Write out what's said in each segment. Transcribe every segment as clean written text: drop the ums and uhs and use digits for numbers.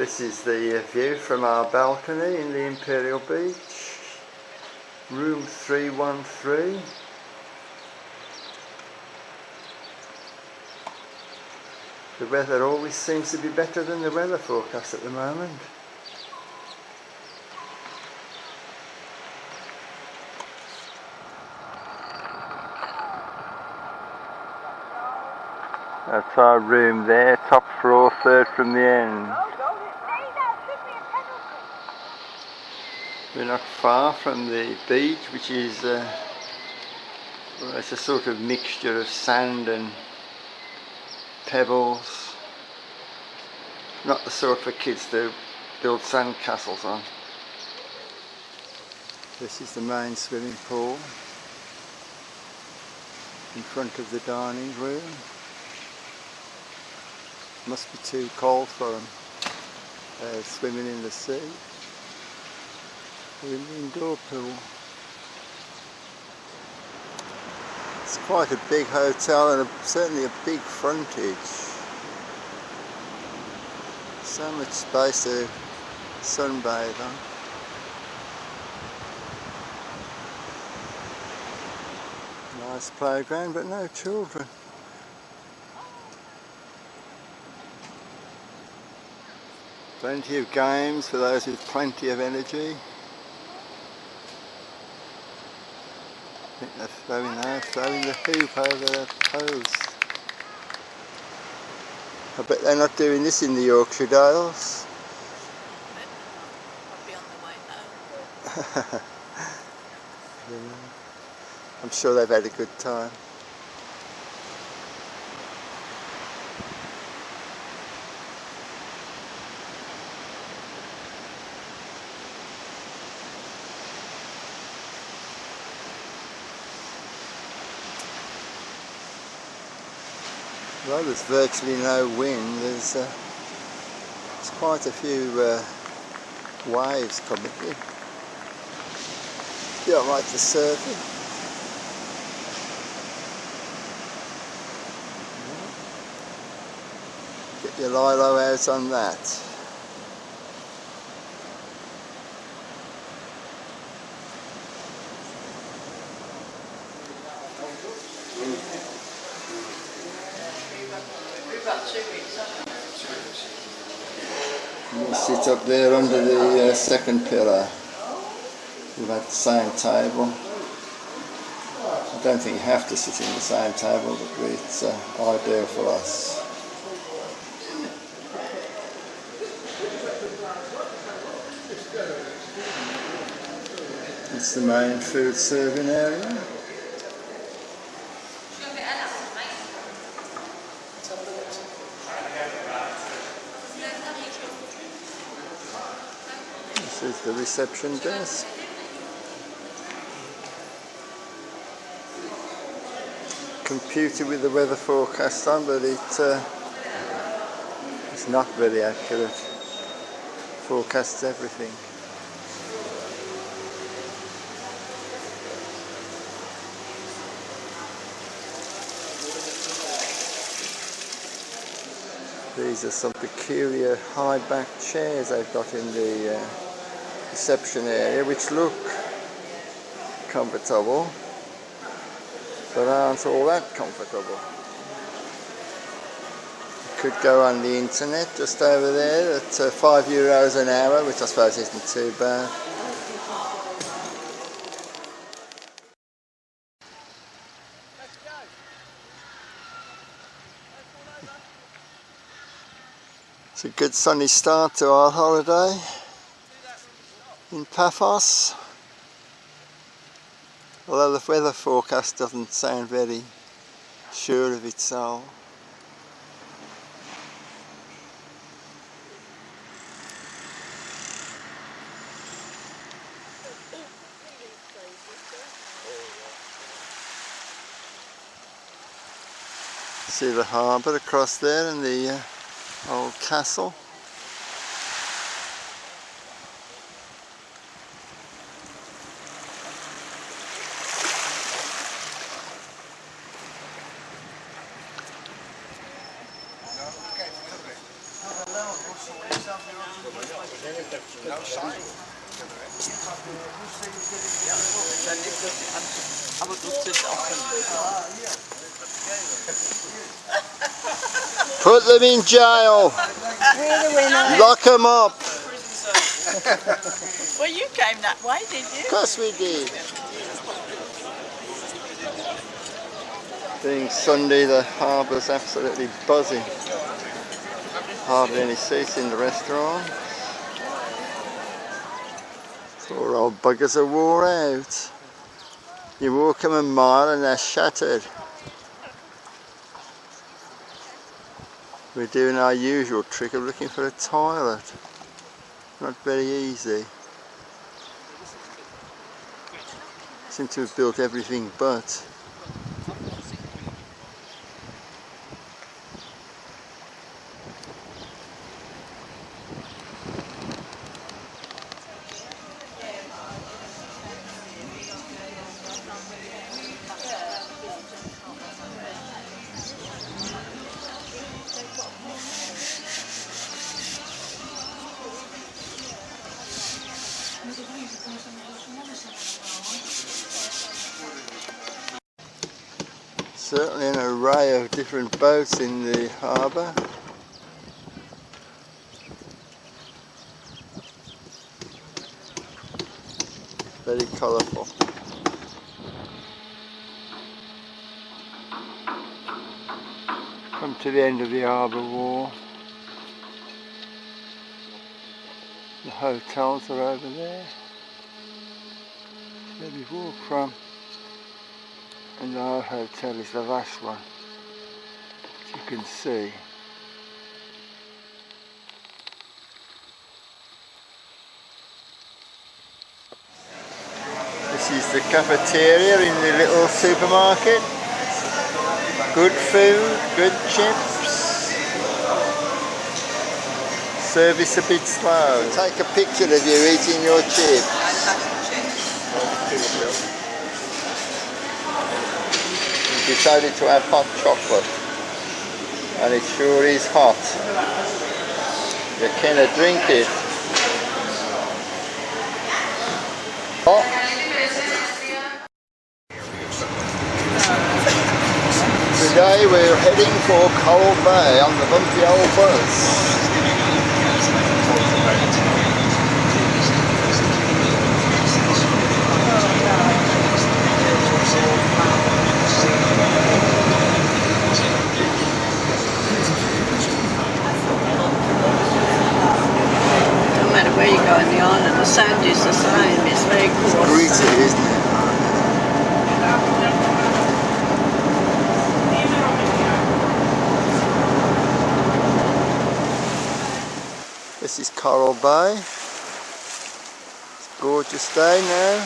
This is the view from our balcony in the Imperial Beach, room 313. The weather always seems to be better than the weather forecast at the moment. That's our room there, top floor, third from the end. We're not far from the beach, which is it's a sort of mixture of sand and pebbles. Not the sort for kids to build sand castles on. This is the main swimming pool in front of the dining room. Must be too cold for them, swimming in the sea. We're in the indoor pool. It's quite a big hotel and certainly a big frontage. So much space to sunbathe on. Nice playground, but no children. Plenty of games for those with plenty of energy. I think they're throwing the hoop over the post. I bet they're not doing this in the Yorkshire Dales. I'll be on the way now. I'm sure they've had a good time. Well, there's virtually no wind. There's quite a few waves coming in. You don't like the surfing? Get your lilo out on that. We'll sit up there under the second pillar. We've had the same table. I don't think you have to sit in the same table, but it's ideal for us. It's the main food serving area. This is the reception desk. Computer with the weather forecast on, but it's not very accurate. Forecasts everything. These are some peculiar high-back chairs they've got in the reception area, which look comfortable, but aren't all that comfortable. You could go on the internet just over there at €5 an hour, which I suppose isn't too bad. It's a good sunny start to our holiday in Paphos, although the weather forecast doesn't sound very sure of itself. See the harbour across there and the old castle. No, okay, Put them in jail. Lock them up. Well, you came that way, did you? Of course we did. Being Sunday, the harbour's absolutely buzzing. Hardly any seats in the restaurant. Poor old buggers are wore out. You walk them a mile and they're shattered. We're doing our usual trick of looking for a toilet. Not very easy. Seem to have built everything but. Certainly an array of different boats in the harbour. Very colourful. Come to the end of the harbour wall. The hotels are over there. Where we walk from. And our hotel is the last one, as you can see. This is the cafeteria in the little supermarket. Good food, good chips. Service a bit slow. Take a picture of you eating your chips. Decided to have hot chocolate, and it sure is hot. You cannot drink it. Oh. Today we're heading for Coral Bay on the bumpy old bus. Where you go in the island, the sand is the same, it's very coarse. Greasy, isn't it? This is Coral Bay. It's a gorgeous day now. I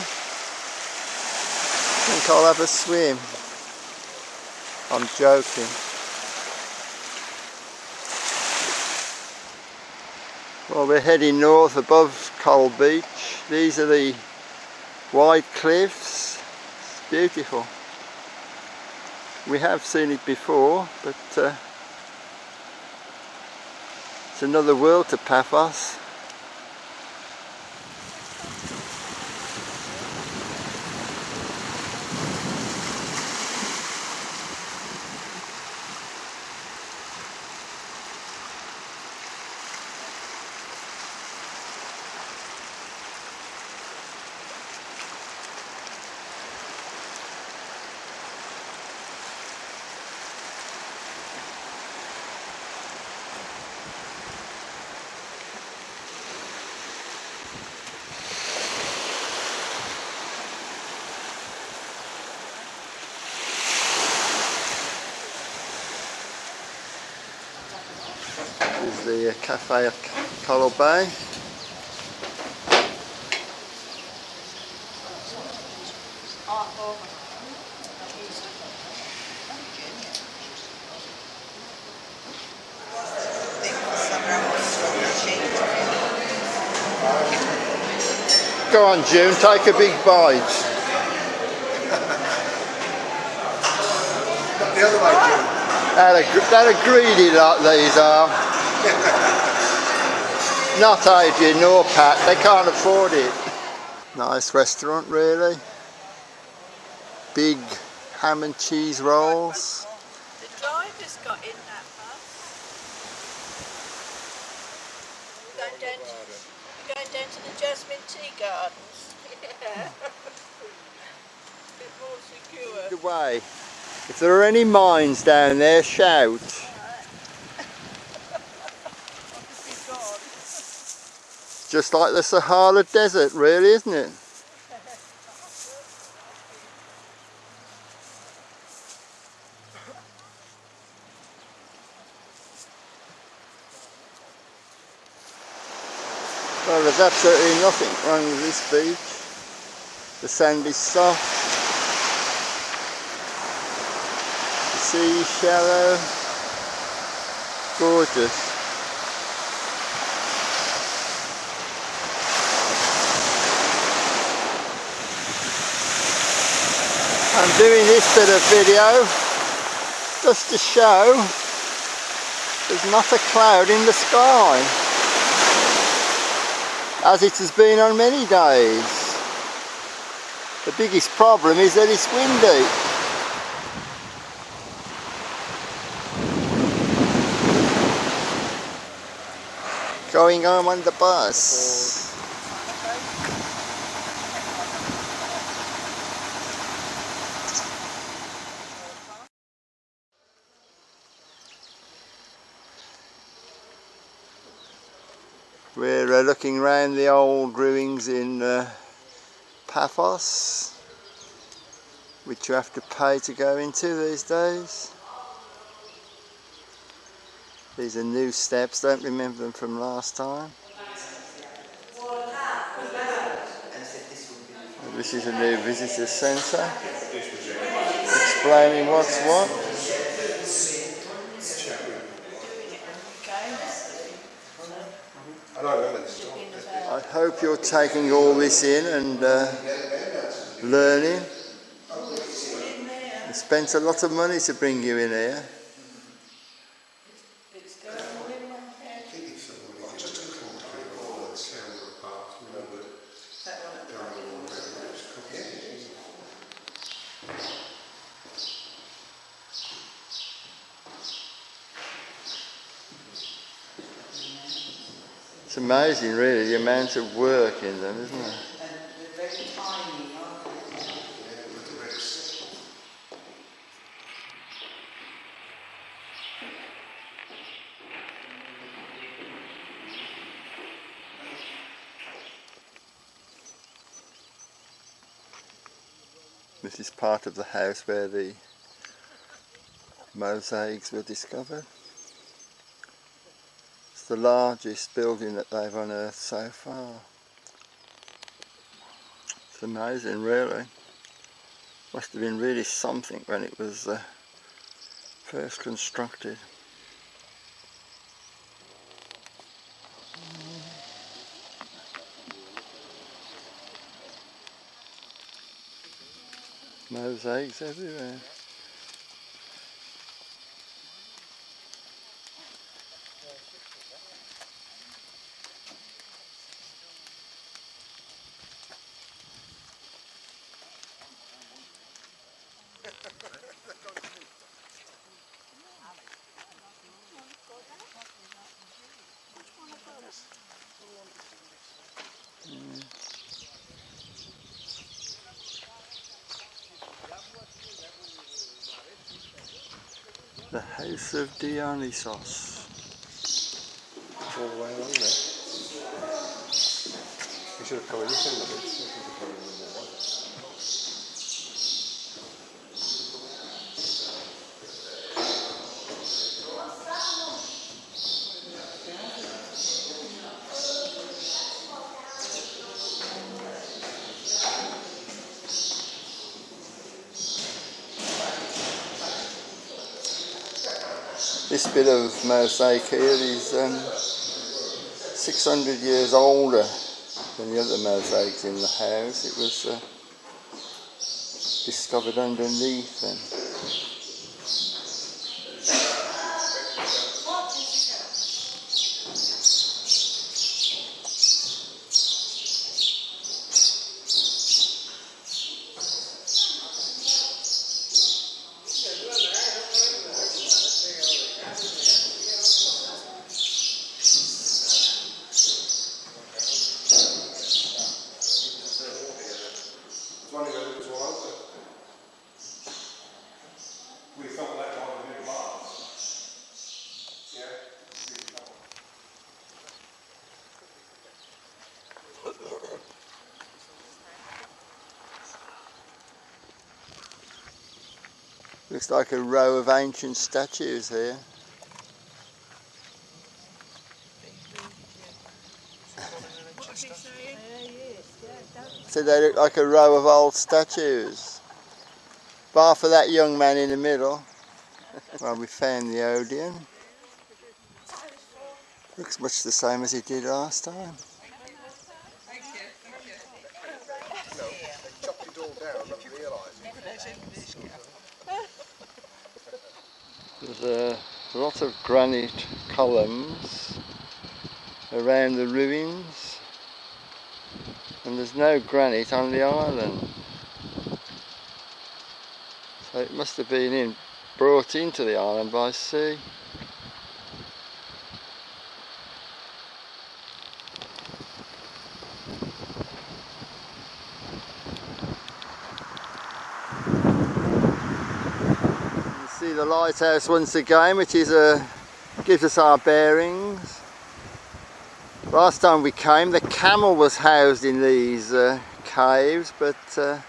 think I'll have a swim. I'm joking. Well, we're heading north above Coral Beach. These are the white cliffs. It's beautiful. We have seen it before, but it's another world to Paphos. This is the cafe at Coral Bay. Go on, June, take a big bite. The other way, June. They're a greedy lot, these are. Not Adrian nor Pat, they can't afford it. Nice restaurant really. Big ham and cheese rolls. The driver's got in that bus. We're going down to the Jasmine Tea Gardens. Yeah. Bit more secure. The way. If there are any mines down there, shout. Just like the Sahara Desert really, isn't it? Well, there's absolutely nothing wrong with this beach. The sand is soft, the sea is shallow, gorgeous. I'm doing this bit of video just to show there's not a cloud in the sky, as it has been on many days. The biggest problem is that it's windy. Going home on the bus. We're looking around the old ruins in Paphos, which you have to pay to go into these days. These are new steps, don't remember them from last time. And this is a new visitor centre, explaining what's what. I hope you're taking all this in and learning. I spent a lot of money to bring you in here. It's amazing really the amount of work in them, isn't it? They're very tiny, aren't they? This is part of the house where the mosaics were discovered. It's the largest building that they've unearthed so far. It's amazing really. Must have been really something when it was first constructed. Mosaics everywhere. The House of Dionysos. All the way along there. You should have covered this in a bit. This bit of mosaic here is 600 years older than the other mosaics in the house. It was discovered underneath them. Looks like a row of ancient statues here. So they look like a row of old statues. Bar for that young man in the middle. Well, we found the Odeon. Looks much the same as it did last time. There's a lot of granite columns around the ruins, and there's no granite on the island. So it must have been brought into the island by sea. See the lighthouse once again, which is gives us our bearings. Last time we came, the camel was housed in these caves, but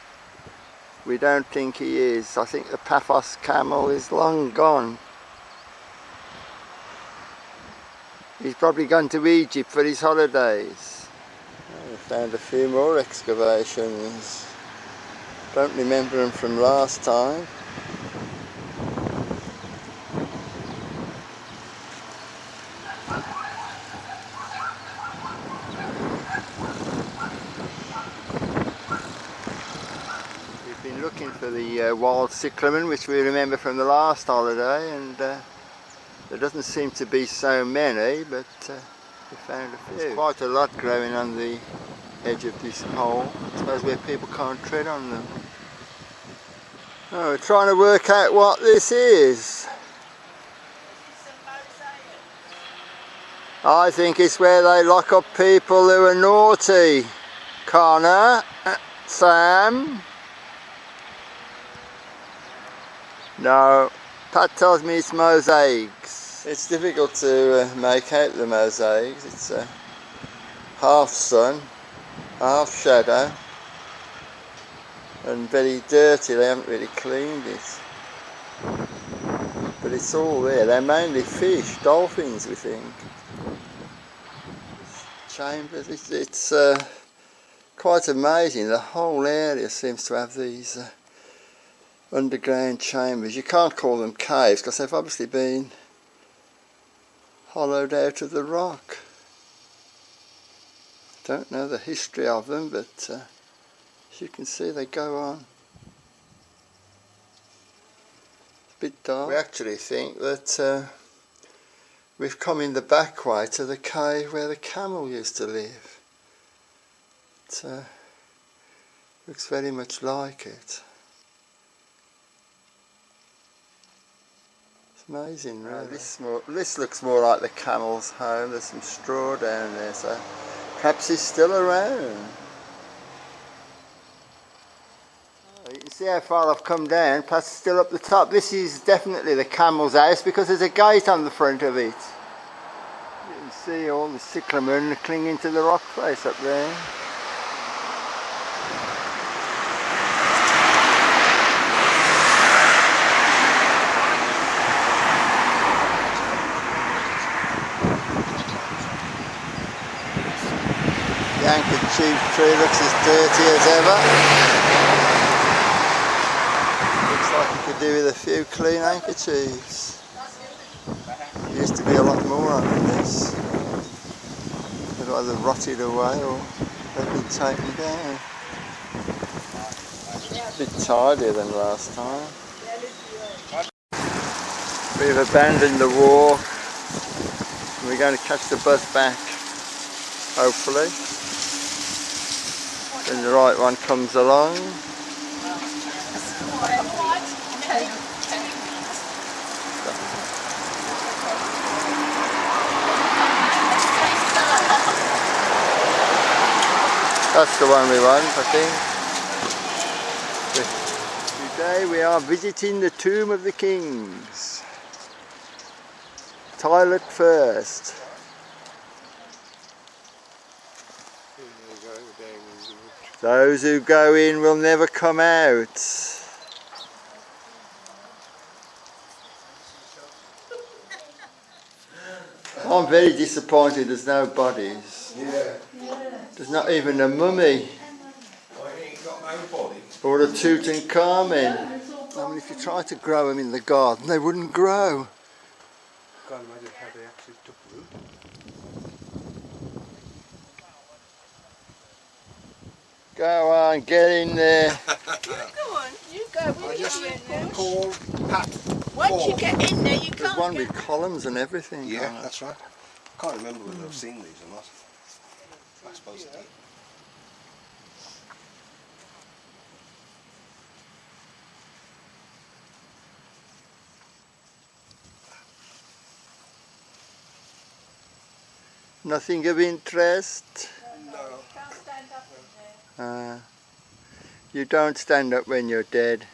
we don't think he is. I think the Paphos camel is long gone. He's probably gone to Egypt for his holidays. We found a few more excavations. Don't remember them from last time. Looking for the wild cyclamen, which we remember from the last holiday, and there doesn't seem to be so many, but we found a few. There's quite a lot growing on the edge of this hole, I suppose where people can't tread on them. Oh, we're trying to work out what this is. I think it's where they lock up people who are naughty. Connor, Sam. No, Pat tells me it's mosaics. It's difficult to make out the mosaics. It's half sun, half shadow, and very dirty. They haven't really cleaned it. But it's all there. They're mainly fish, dolphins, we think. Chambers, it's quite amazing. The whole area seems to have these underground chambers. You can't call them caves because they've obviously been hollowed out of the rock. Don't know the history of them, but as you can see, they go on. It's a bit dark. We actually think that we've come in the back way to the cave where the camel used to live. It looks very much like it. Amazing, really. This looks more like the camel's home. There's some straw down there, so perhaps he's still around. You can see how far I've come down, plus still up the top. This is definitely the camel's house because there's a gate on the front of it. You can see all the cyclamen clinging to the rock face up there. The handkerchief tree looks as dirty as ever. Looks like it could do with a few clean handkerchiefs. There used to be a lot more on this. They've either rotted away or they've been taken down. A bit tidier than last time. We've abandoned the walk. We're going to catch the bus back, hopefully. When the right one comes along. That's the one we want, I think. 2 days Today we are visiting the Tomb of the Kings. Toilet first. Those who go in will never come out. I'm very disappointed there's no bodies. Yeah. There's not even a mummy. Or a Tutankhamen. I mean, if you try to grow them in the garden, they wouldn't grow. Can't imagine how they actually took root. Go on, get in there. You go on, you go. We'll get you in there. Call Pat. Once you get in there, you There's can't one get... with columns and everything. Yeah, on it. that's right. I can't remember whether I've seen these or not. I suppose I did. Nothing of interest. No. Can't stand up in there. You don't stand up when you're dead.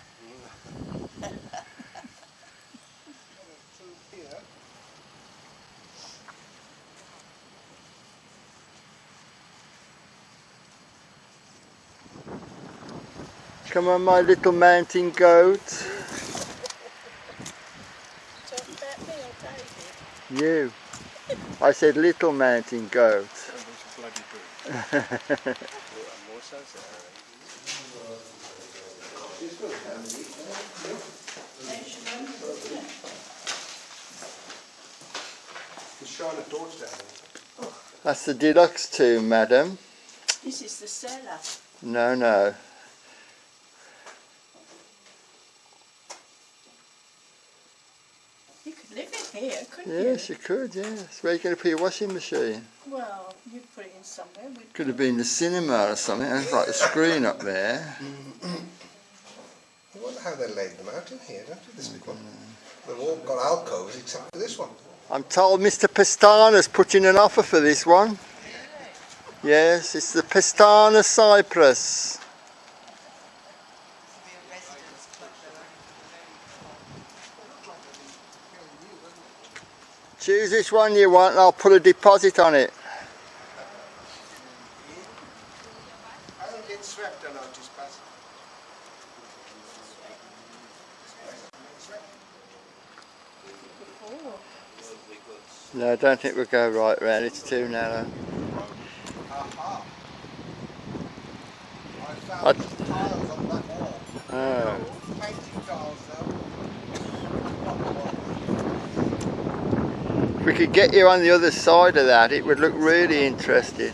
Come on, my little mountain goat. Talk about me or David? You. I said little mountain goat. Shine a torch down there. That's the deluxe tomb, madam. This is the cellar. No, no. You could live in here, couldn't you? Yes, you could, yes. Where are you going to put your washing machine? Well, you'd put it in somewhere. We'd Could have been the cinema or something. There's like a screen up there. I wonder how they laid them out in here, don't you, this big one? They've all got alcoves except for this one. I'm told Mr. Pestana's put in an offer for this one. Yes, it's the Pestana Cyprus. Choose which one you want and I'll put a deposit on it. I don't get swept, I notice, Pat. No, I don't think we'll go right round. It's too narrow. Aha. I I- found these tiles on that wall. Oh. Painting tiles though. If we could get you on the other side of that, it would look really interesting.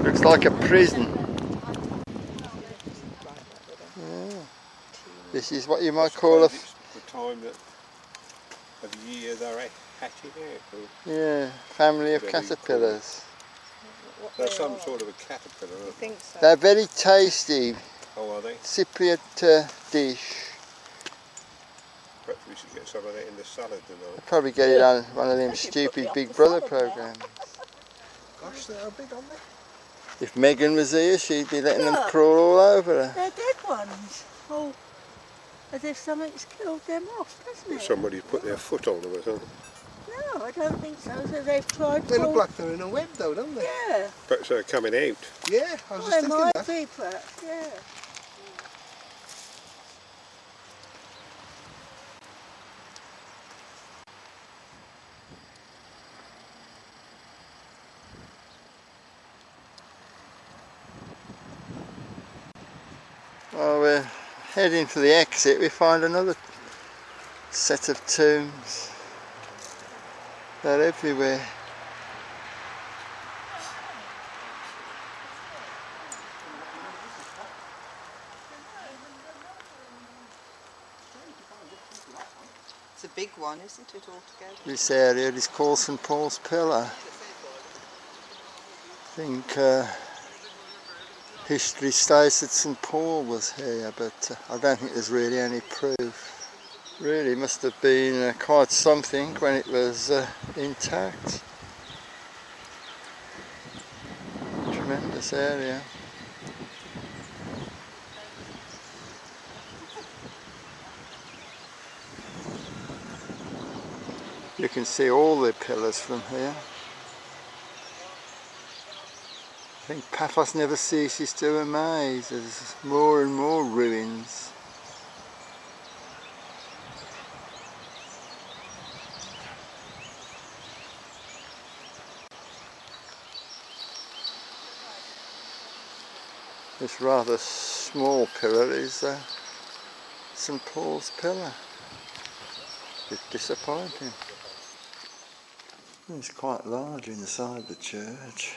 Looks like a prison. Yeah. This is what you might call a... The time that of the year they're hatching out. Yeah, family of Very caterpillars. They're some sort of a caterpillar, I aren't think so. They're very tasty. they? Oh, are they? Cypriot dish. Perhaps we should get some of that in the salad tonight. I'll probably get it on one of them stupid Big Brother programs. Gosh, they're big on there. If Megan was here, she'd be letting them Look. crawl all over her. They're dead ones. Oh, as if something's killed them off, doesn't it? Somebody's put their foot on them or something. No, I don't think so. So they've tried They to... look like they're in a web though, don't they? Yeah. Perhaps they're coming out. Yeah, I was Well, just they thinking might that. be, perhaps, yeah. While we're heading for the exit, we find another set of tombs. They're everywhere. It's a big one, isn't it, altogether? This area is called St Paul's Pillar. I think history states that St Paul was here, but I don't think there's really any proof. Really must have been quite something when it was intact. Tremendous area. You can see all the pillars from here. I think Paphos never ceases to amaze. There's more and more ruins. This rather small pillar is St. Paul's pillar. A bit disappointing. It's quite large inside the church.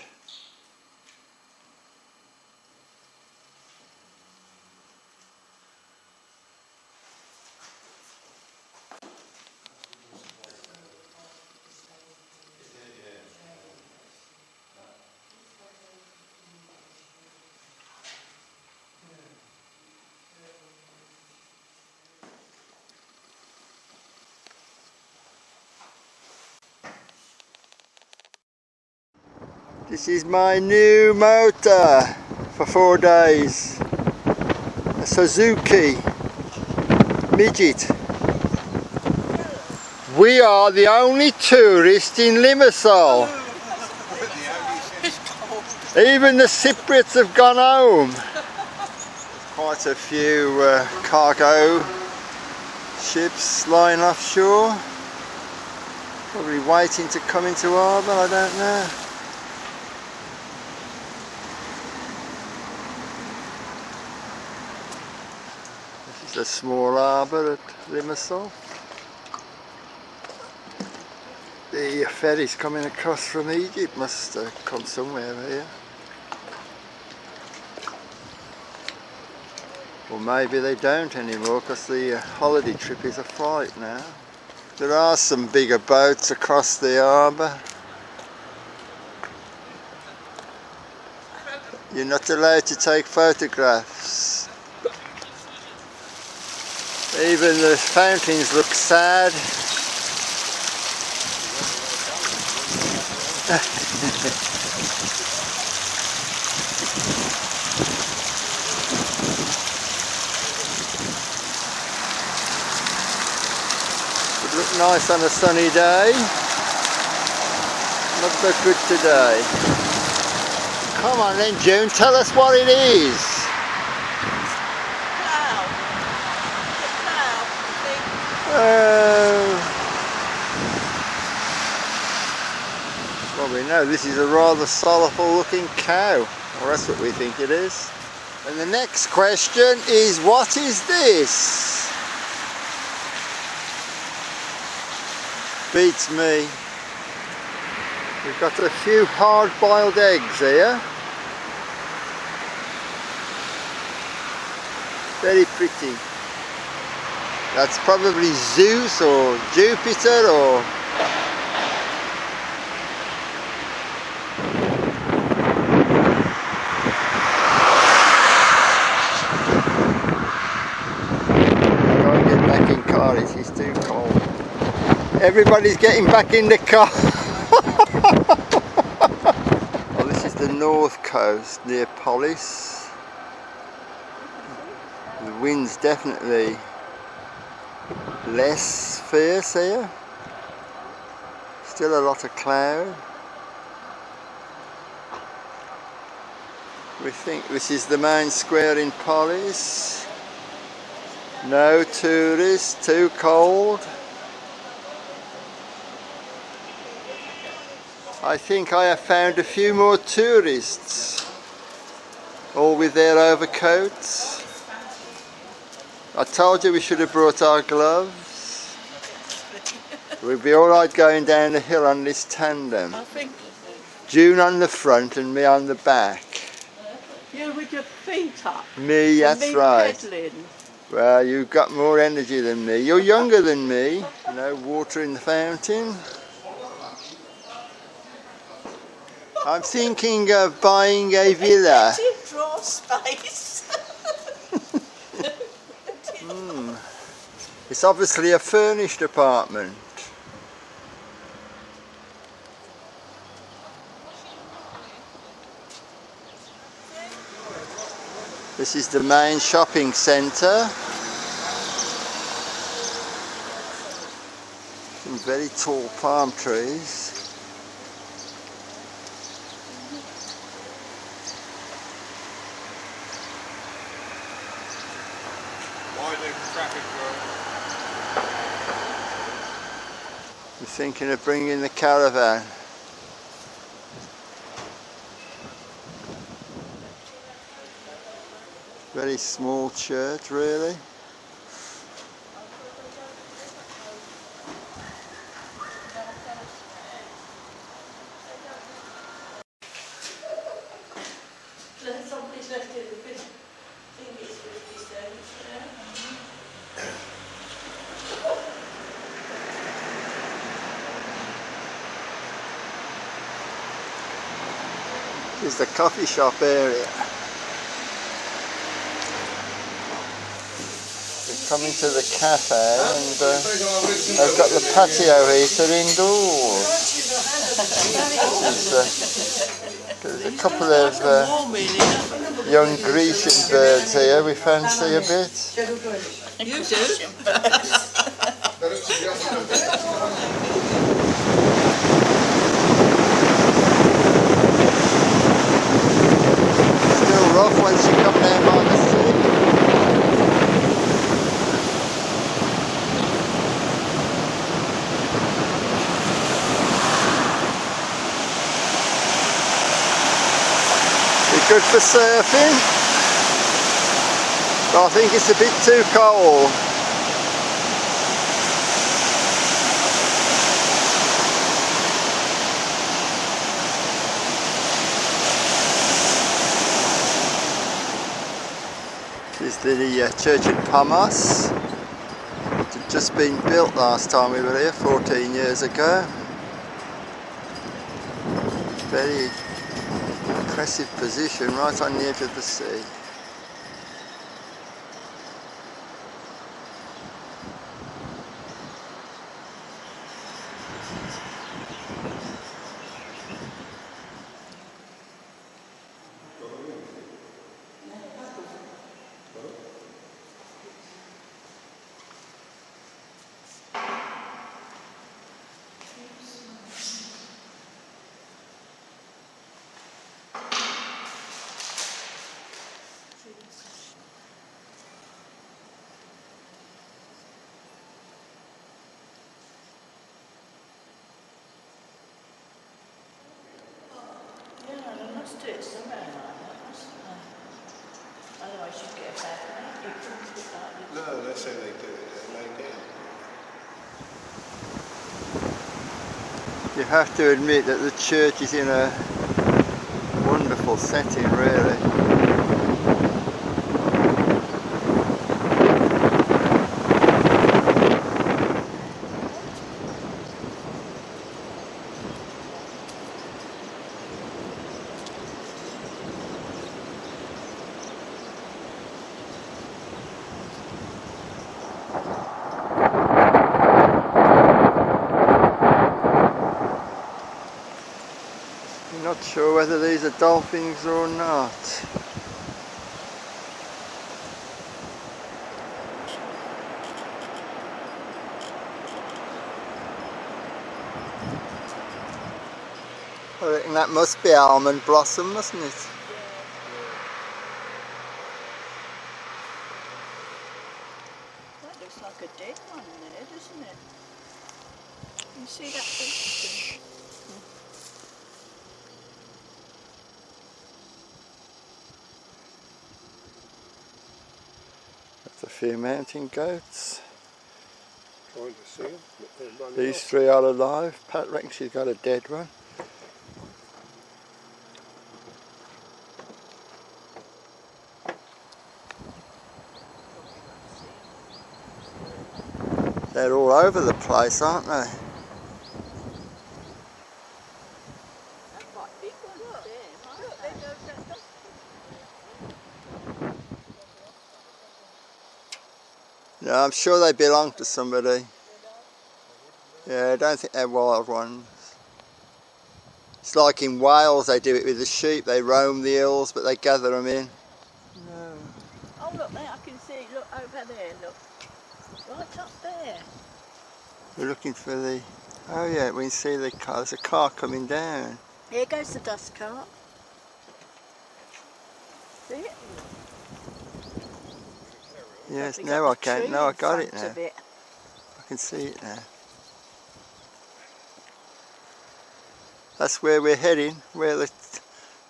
This is my new motor for 4 days. A Suzuki Midget. We are the only tourists in Limassol. Even the Cypriots have gone home. Quite a few cargo ships lying offshore. Probably waiting to come into harbour, I don't know. A small harbour at Limassol. The ferries coming across from Egypt must come somewhere here. Or maybe they don't anymore because the holiday trip is a flight now. There are some bigger boats across the harbour. You're not allowed to take photographs. Even the fountains look sad. Would look nice on a sunny day. Not so good today. Come on then, June, tell us what it is. Well, we know this is a rather sorrowful looking cow, or that's what we think it is. And the next question is, what is this? Beats me. We've got a few hard-boiled eggs here. Very pretty. That's probably Zeus or Jupiter or... I'll get back in car, it is too cold. Everybody's getting back in the car. Well, this is the north coast near Paphos. The wind's definitely less fierce here. Still a lot of cloud. We think this is the main square in Paphos. No tourists, too cold. I think I have found a few more tourists, all with their overcoats. I told you we should have brought our gloves. We'd be alright going down the hill on this tandem. I think June on the front and me on the back. you with your feet up. Me, that's me right. pedaling. Well, you've got more energy than me. You're younger than me. You know, water in the fountain. I'm thinking of buying a villa. Draw space. It's obviously a furnished apartment. This is the main shopping centre. Some very tall palm trees. Winding traffic road. We're thinking of bringing the caravan. Very small church, really. Somebody's left it the I think it's 50 cents. This is the coffee shop area. We're coming to the cafe and they've got the patio heater indoors. There's a couple of young Grecian birds here we fancy a bit. You do? Still rough once you come down by the sea. Be good for surfing, but I think it's a bit too cold. This is the church in Paphos. It had just been built last time we were here, 14 years ago. Very impressive position, right on the edge of the sea. Yeah, they must do it somewhere like that, mustn't they? Otherwise you'd get a bad night. You couldn't put that in. No, that's how they do it. They lay down. You have to admit that the church is in a wonderful setting, really. Not sure whether these are dolphins or not. I reckon that must be almond blossom, mustn't it? That looks like a dead one there, doesn't it? You see that thing? That's a few mountain goats. Trying to see them, but they're running These off. three are alive. Pat reckons she's got a dead one. They're all over the place, aren't they? They're quite big ones there, aren't they? Yeah, I'm sure they belong to somebody. Yeah, I don't think they're wild ones. It's like in Wales, they do it with the sheep. They roam the hills, but they gather them in. No. Oh look there, I can see, look over there, look. Right up there. We're looking for the... Oh yeah, we can see the car. There's a car coming down. Here goes the dust cart. See it? Yes, Probably now got I the can. tree No, I in got it front now. of it. I can see it now. That's where we're heading, where the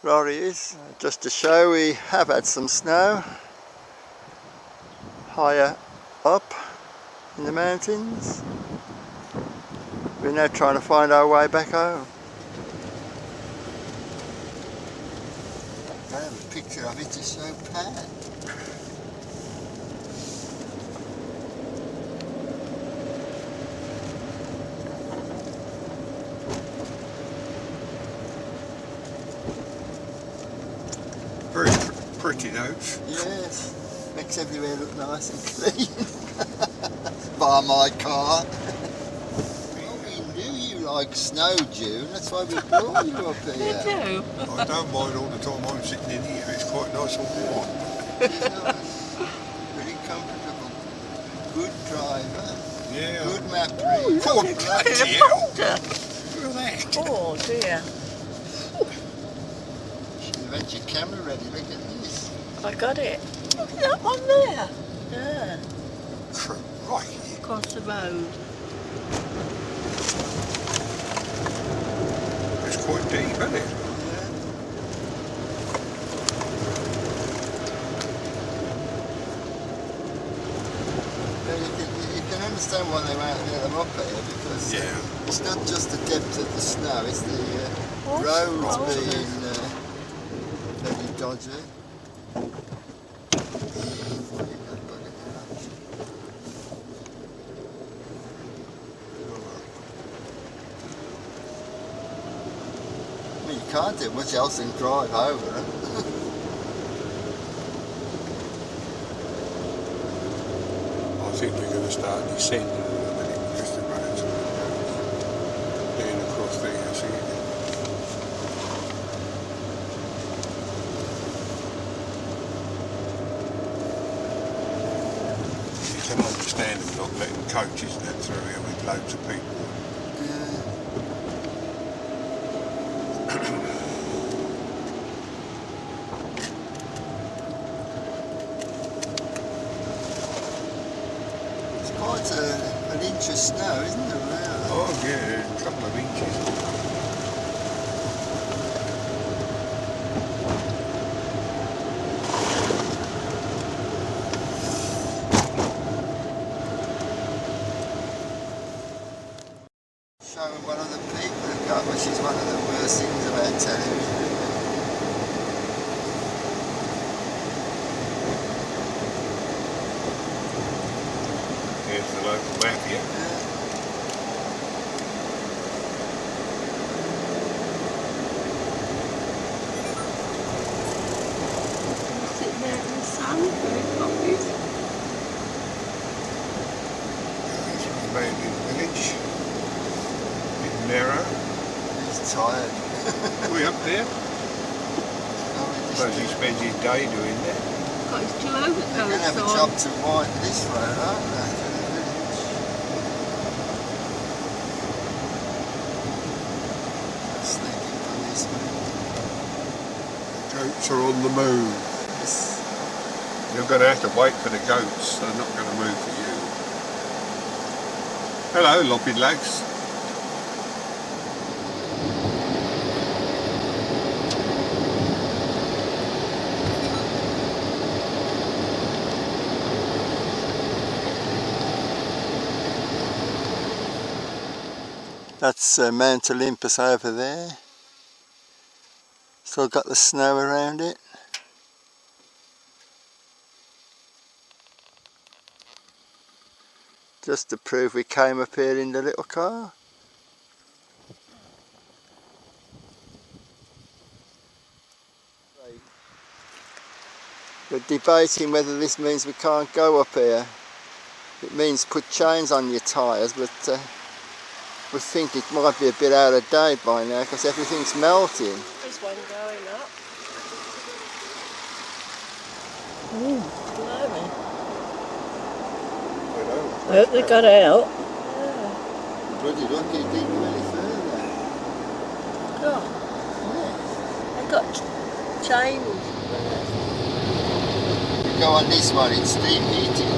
lorry is. Just to show, we have had some snow higher up in the mountains. We're now trying to find our way back home. I have a picture of it to show Pat. Very pretty though. Yes, makes everywhere look nice and clean. Bar my car. Well, we knew you like snow, June. That's why we brought you up here. You do? I don't mind all the time I'm sitting in here, it's quite nice and warm. It's nice. Very comfortable. Good driver. Yeah. Good map reader. Oh, bloody hell! Older. Look at that. Oh dear. You've had your camera ready, look at this. I got it. Look at that one there. Yeah. Crikey. Across the road. It's quite deep, isn't it? You can understand why they won't let them up here, because it's not just the depth of the snow, it's the roads being very dodgy. I mean, you can't do much else than drive over it. I think we're going to start descending a little bit because the roads are down across there, I see it. You can understand them not letting coaches and that through here with loads of people. Quite an inch of snow, isn't it? Really? Oh yeah, a couple of inches. Showing one of the people who got, which is one of the worst things about television. Here's the local map here. Sitting there in the sun, very coffee. That's the mountain village. Bit narrow. He's tired. We up there? Suppose he spends his day doing that. Got his two They're going to have a overcoats job on. to widen this road, aren't they? Sneaking policemen. Goats are on the move. Yes. You're going to have to wait for the goats. They're not going to move for you. Hello, loppy legs. That's Mount Olympus over there. Still got the snow around it. Just to prove we came up here in the little car. We're debating whether this means we can't go up here. It means put chains on your tyres, but we think it might be a bit out of date by now because everything's melting. There's one going up. Blimey. I hope they got out. Yeah. bloody lucky it didn't go any further. Oh, I got chains. You go on this one, it's steam heating.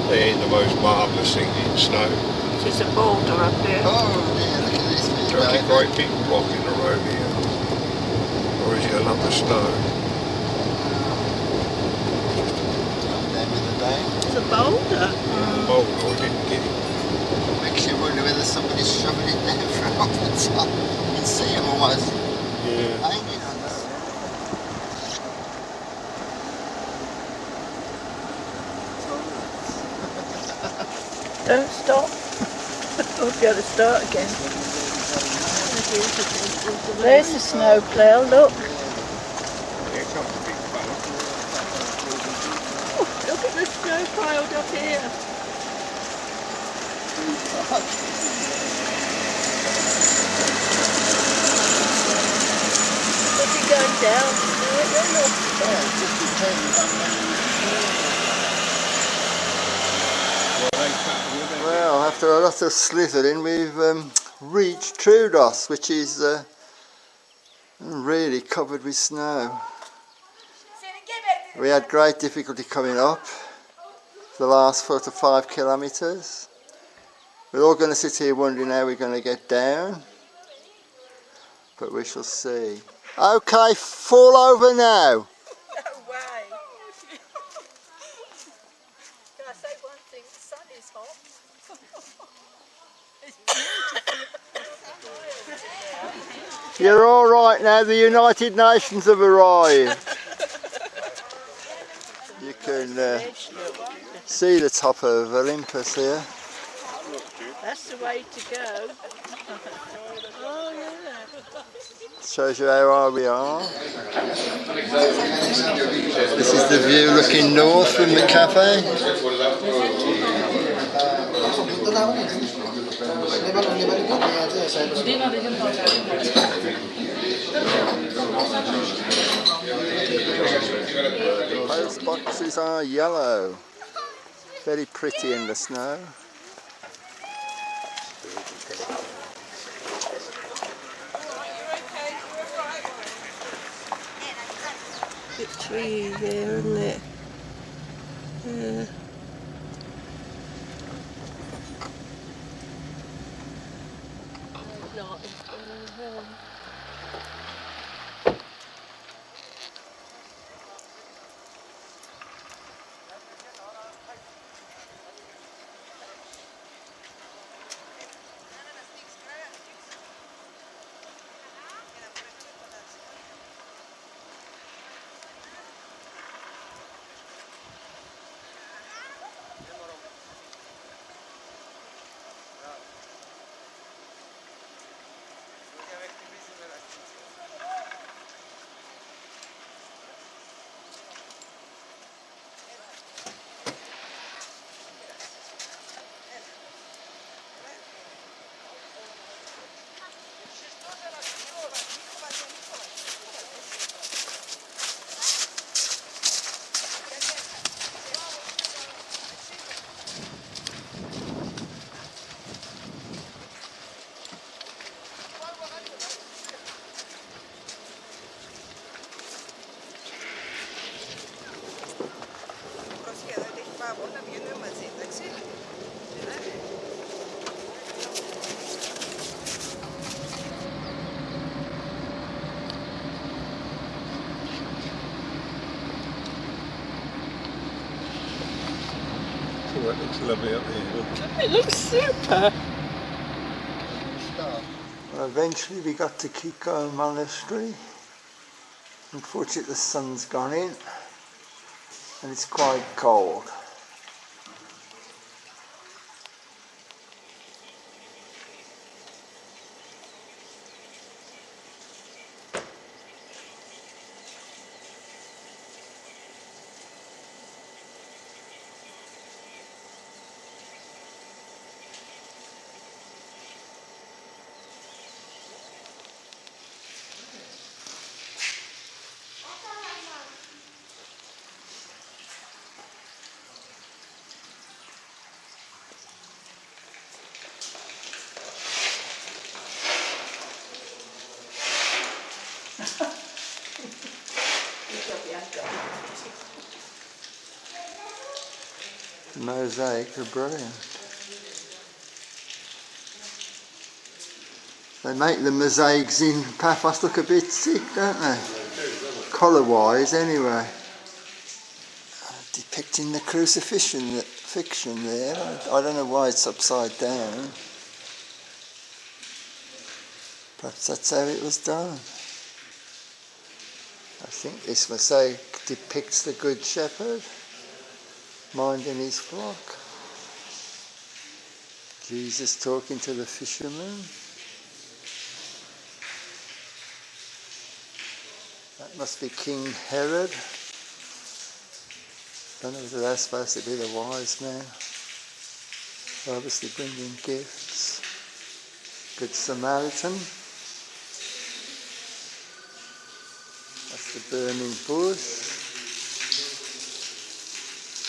They ain't the most marvellous thing in snow. There's a boulder up here. Oh dear, look at this bit. It's like a great big block in the road here. Or is it a lump of snow? Down with the bank. There's a boulder. Oh, no, I didn't get it. Makes you wonder whether somebody's shoving it down from the top. You can see him almost Yeah. hanging on that. Don't stop. We'll be able to start again. There's the snow plough, look. Here comes the big fella. Oh, look at the snow piled up here. What's it going down? Look. Yeah, it just depends on Well, after a lot of slithering, we've reached Troodos, which is really covered with snow. We had great difficulty coming up the last 4 to 5 kilometres. We're all going to sit here wondering how we're going to get down, but we shall see. Okay, fall over now. No way. Can I say one thing? The sun is hot. It's beautiful. You're all right now. The United Nations have arrived. You can see the top of Olympus here. That's the way to go. Oh yeah. Shows you how high we are. This is the view looking north from the cafe. Post boxes are yellow. Very pretty in the snow. Big tree there, isn't it? Yeah. Oh, that looks lovely up here. It looks super. Well, eventually we got to Kiko Monastery. Unfortunately the sun's gone in and it's quite cold. Mosaics are brilliant. They make the mosaics in Paphos look a bit sick, don't they? Colour-wise, anyway. Depicting the crucifixion there. I don't know why it's upside down. Perhaps that's how it was done. I think this mosaic depicts the Good Shepherd minding his flock. Jesus talking to the fishermen. That must be King Herod. Don't know whether that's supposed to be the wise man. Obviously bringing gifts. Good Samaritan. That's the burning bush.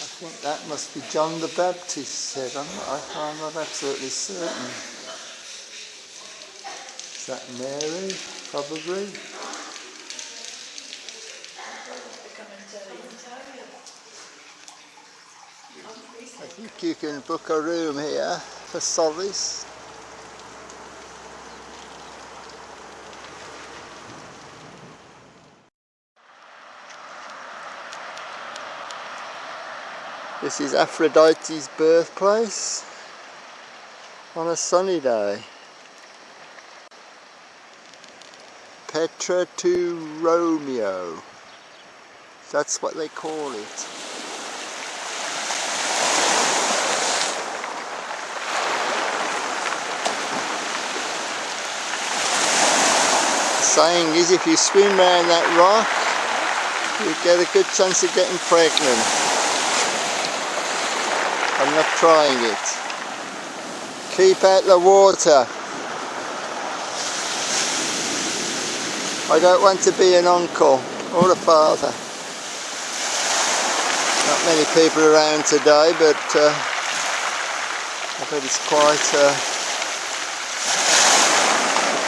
I think that must be John the Baptist said. I'm not absolutely certain. Is that Mary? Probably. I think you can book a room here for solace. This is Aphrodite's birthplace on a sunny day. Petra to Romeo. That's what they call it. The saying is, if you swim around that rock, you get a good chance of getting pregnant. I'm not trying it. Keep out the water. I don't want to be an uncle or a father. Not many people around today, but I bet it's quite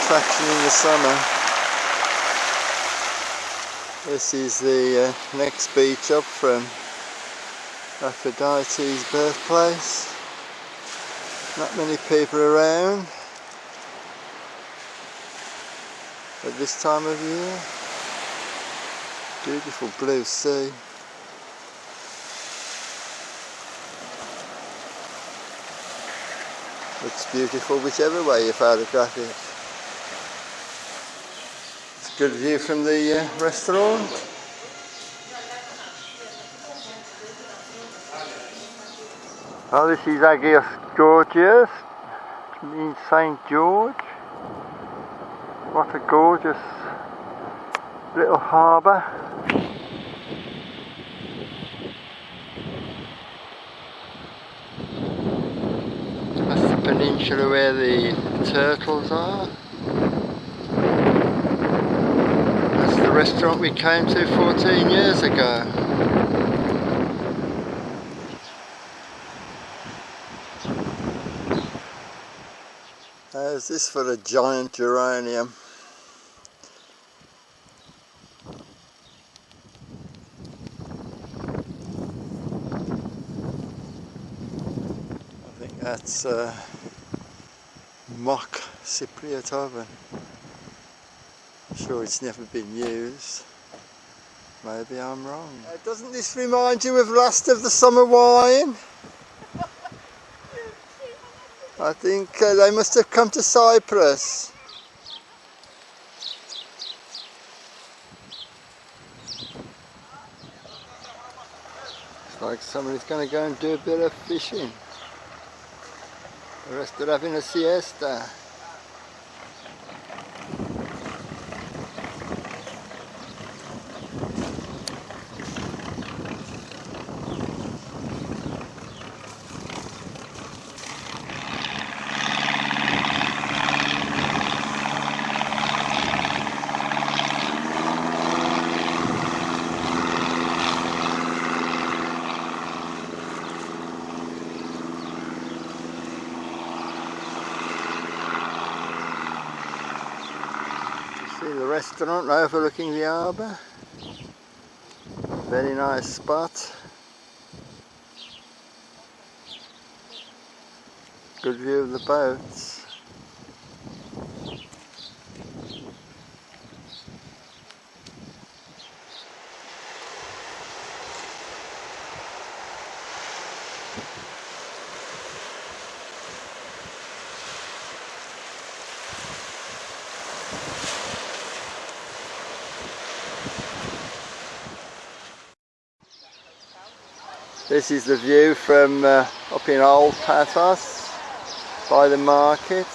attraction in the summer. This is the next beach up from Aphrodite's birthplace. Not many people around at this time of year. Beautiful blue sea. Looks beautiful whichever way you photograph it. It's a good view from the restaurant. Oh, this is Agios Georgios, which means St. George. What a gorgeous little harbour. That's the peninsula where the turtles are. That's the restaurant we came to 14 years ago. How's this for a giant geranium? I think that's a mock Cypriot oven. I'm sure it's never been used. Maybe I'm wrong. Doesn't this remind you of Last of the Summer Wine? I think they must have come to Cyprus. It's like somebody's going to go and do a bit of fishing. The rest are having a siesta. The restaurant overlooking the harbour. Very nice spot. Good view of the boats. This is the view from up in Old Paphos by the market,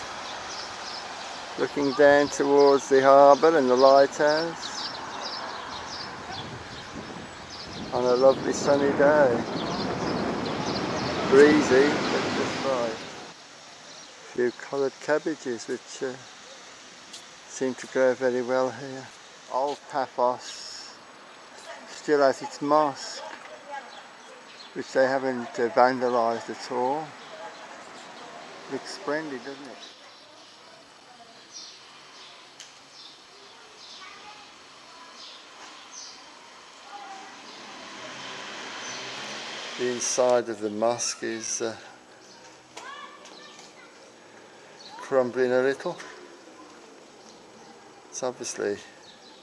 looking down towards the harbour and the lighthouse on a lovely sunny day. Breezy, but just right. A few coloured cabbages which seem to grow very well here. Old Paphos still has its mosque, which they haven't vandalised at all. Looks splendid, doesn't it? The inside of the mosque is crumbling a little. It's obviously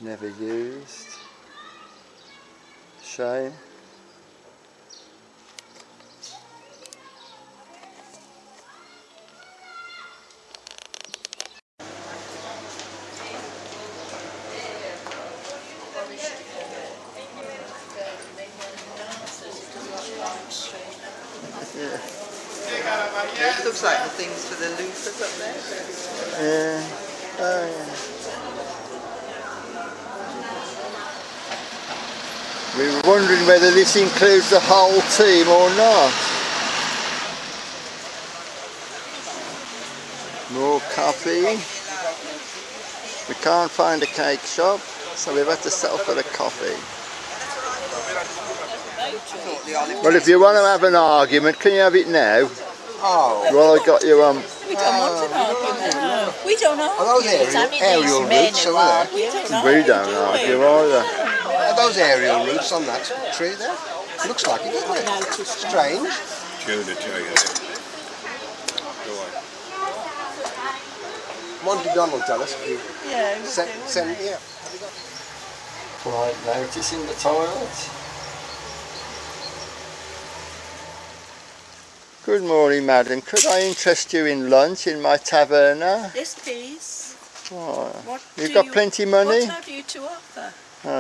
never used. Shame. Yeah. It looks like the things for the loofahs up there. Yeah. Oh, yeah. We were wondering whether this includes the whole team or not. More coffee. We can't find a cake shop, so we've had to settle for the coffee. Well, if you want to have an argument, can you have it now? Oh. Well, I got you We don't want an argument. No. We don't argue. Are those aerial routes over there? we don't argue either. Are those aerial routes on that tree there? Looks like it, doesn't it? Strange. Monty Donald tell us. Yeah. Send, yeah. Right, notice in the toilet. Good morning, madam. Could I interest you in lunch in my taverna? Yes, please. Oh, What you've do got you- plenty money? What have you to offer?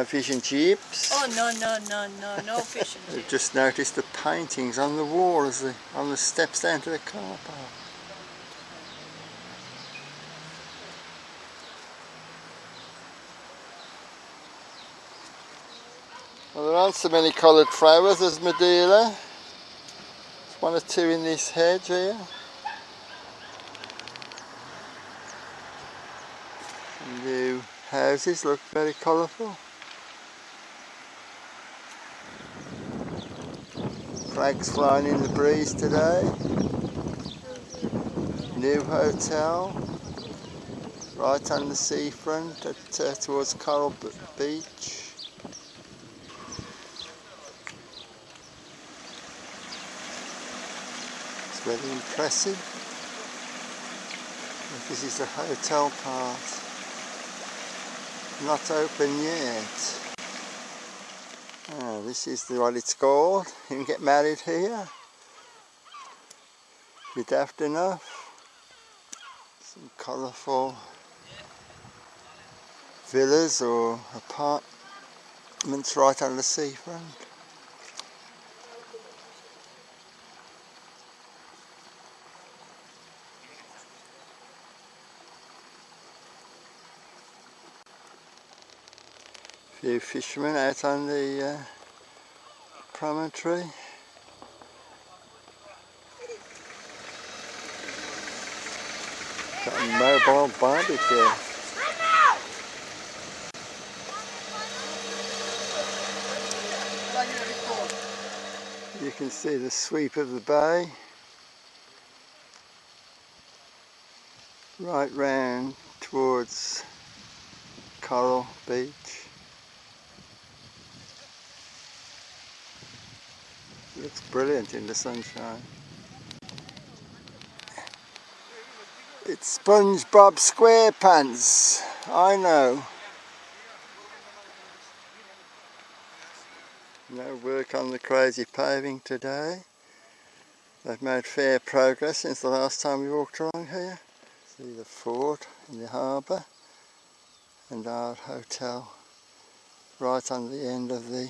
Fish and chips. Oh, no fish and I've chips. just noticed the paintings on the wall on the steps down to the car park. Well, there aren't so many coloured flowers as Madeira. There's one or two in this hedge here. Some new houses look very colourful. Flags flying in the breeze today. New hotel right on the seafront towards Coral Beach. It's very impressive. This is the hotel part. Not open yet. Oh, this is what it's called. You can get married here. If you're daft enough. Some colourful villas or apartments right on the seafront. A few fishermen out on the promontory. Got a mobile barbecue. You can see the sweep of the bay right round towards Coral Beach. Looks brilliant in the sunshine. It's SpongeBob SquarePants, I know. No work on the crazy paving today. They've made fair progress since the last time we walked along here. See the fort in the harbour and our hotel right on the end of the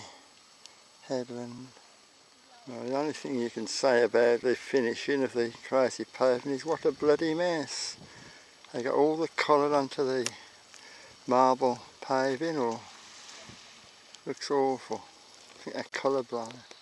headland. Now, the only thing you can say about the finishing of the crazy paving is what a bloody mess. They got all the colour onto the marble paving, or looks awful. I think they're colour blind.